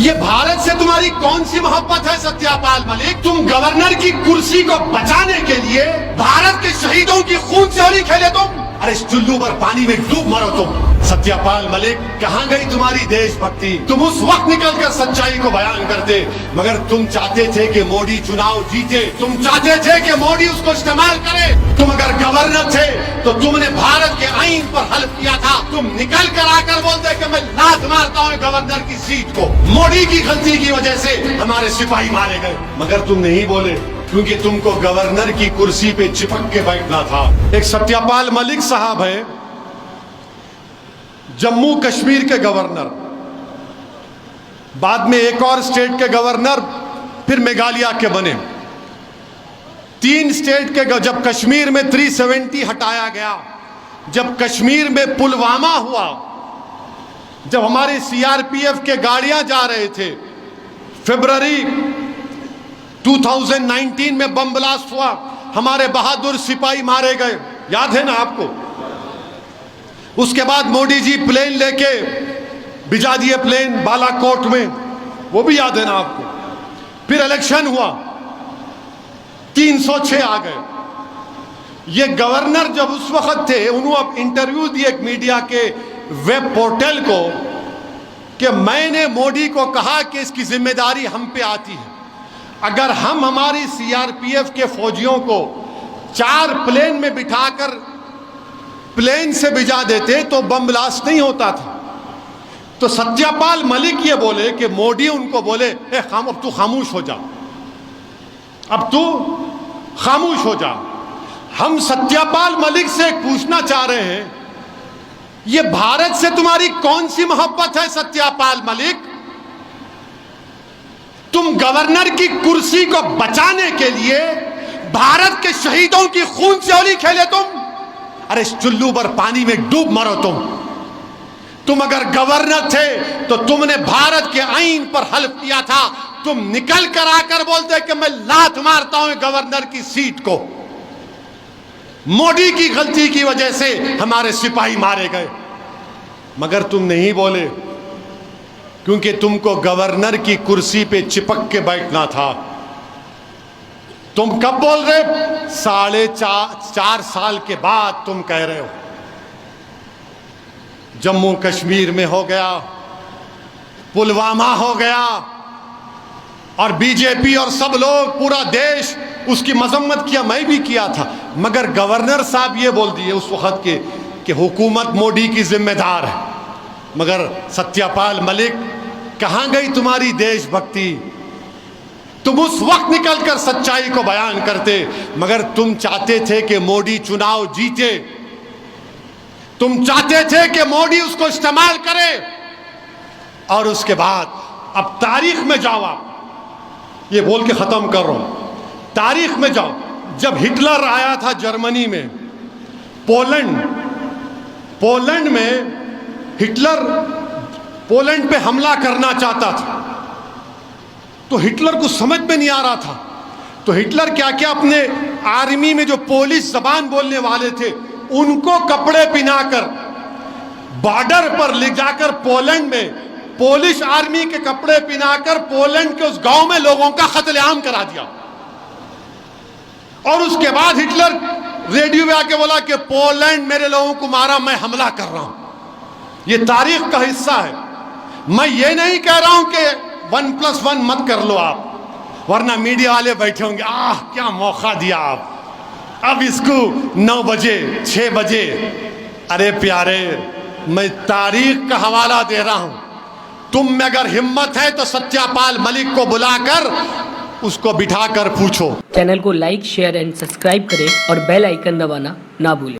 ये भारत से तुम्हारी कौन सी मोहब्बत है सत्यापाल मलिक? तुम गवर्नर की कुर्सी को बचाने के लिए भारत के शहीदों की खून से होली खेले तुम। अरे इस चुल्लू पर पानी में डूब मरो तुम। सत्यापाल मलिक, कहाँ गई तुम्हारी देशभक्ति? तुम उस वक्त निकलकर सच्चाई को बयान करते, मगर तुम चाहते थे कि मोदी चुनाव जीते, तुम चाहते थे कि मोदी उसको इस्तेमाल करे। तुम अगर गवर्नर थे तो तुमने भारत के आईन पर हल्फ किया था। तुम निकल कर आकर बोलते कि मैं लात मारता हूँ गवर्नर की सीट को। मोदी की गलती की वजह से हमारे सिपाही मारे गए, मगर तुम नहीं बोले क्योंकि तुमको गवर्नर की कुर्सी पे चिपक के बैठना था। एक सत्यापाल मलिक साहब है, जम्मू कश्मीर के गवर्नर, बाद में एक और स्टेट के गवर्नर, फिर मेघालय के बने। 3 स्टेट के जब कश्मीर में 370 हटाया गया, जब कश्मीर में पुलवामा हुआ, जब हमारे सीआरपीएफ के गाड़ियां जा रहे थे, फरवरी 2019 में बम ब्लास्ट हुआ, हमारे बहादुर सिपाही मारे गए, याद है ना आपको? उसके बाद मोदी जी प्लेन लेके भिजा दिए, प्लेन बालाकोट में, वो भी याद है ना आपको? फिर इलेक्शन हुआ, 306 आ गए। ये गवर्नर जब उस वक्त थे, उन्होंने इंटरव्यू दिए एक मीडिया के वेब पोर्टल को कि मैंने मोदी को कहा कि इसकी जिम्मेदारी हम पे आती है। अगर हम हमारी सीआरपीएफ के फौजियों को 4 प्लेन में बिठाकर प्लेन से भिजा देते तो बम ब्लास्ट नहीं होता था। तो सत्यापाल मलिक ये बोले कि मोदी उनको बोले, अब तू खामोश हो जा, अब तू खामोश हो जा। हम सत्यापाल मलिक से पूछना चाह रहे हैं, ये भारत से तुम्हारी कौन सी मोहब्बत है सत्यापाल मलिक? तुम गवर्नर की कुर्सी को बचाने के लिए भारत के शहीदों की खून से होली खेले तुम। अरे इस चुल्लू पर पानी में डूब मरो तुम। तुम अगर गवर्नर थे तो तुमने भारत के आईन पर हल्फ किया था। तुम निकल कर आकर बोलते कि मैं लात मारता हूं गवर्नर की सीट को। मोदी की गलती की वजह से हमारे सिपाही मारे गए, मगर तुम नहीं बोले क्योंकि तुमको गवर्नर की कुर्सी पे चिपक के बैठना था। तुम कब बोल रहे? 4.5 साल के बाद तुम कह रहे हो। जम्मू कश्मीर में हो गया, पुलवामा हो गया, और बीजेपी और सब लोग, पूरा देश उसकी मजम्मत किया, मैं भी किया था, मगर गवर्नर साहब ये बोल दिए उस वक्त के कि हुकूमत मोदी की जिम्मेदार है। मगर सत्यापाल मलिक, कहां गई तुम्हारी देशभक्ति? तुम उस वक्त निकलकर सच्चाई को बयान करते, मगर तुम चाहते थे कि मोदी चुनाव जीते, तुम चाहते थे कि मोदी उसको इस्तेमाल करे। और उसके बाद अब तारीख में जाओ, आप ये बोल के खत्म कर रहा हूं, तारीख में जाओ। जब हिटलर आया था जर्मनी में, पोलैंड में हिटलर पोलैंड पे हमला करना चाहता था, तो हिटलर को समझ में नहीं आ रहा था। तो हिटलर क्या क्या अपने आर्मी में जो पोलिश जबान बोलने वाले थे उनको कपड़े पहनाकर बॉर्डर पर ले जाकर पोलैंड में पोलिश आर्मी के कपड़े पहनाकर पोलैंड के उस गांव में लोगों का कत्लेआम करा दिया। और उसके बाद हिटलर रेडियो में आके बोला कि पोलैंड मेरे लोगों को मारा, मैं हमला कर रहा हूं। ये तारीख का हिस्सा है। मैं ये नहीं कह रहा हूं कि 1+1 मत कर लो आप, वरना मीडिया वाले बैठे होंगे, क्या मौका दिया आप, अब इसको 9 बजे 6 बजे। अरे प्यारे, मैं तारीख का हवाला दे रहा हूं। तुम में अगर हिम्मत है तो सत्यापाल मलिक को बुलाकर उसको बिठाकर पूछो। चैनल को लाइक, शेयर एंड सब्सक्राइब करें और बेल आइकन दबाना ना भूलें।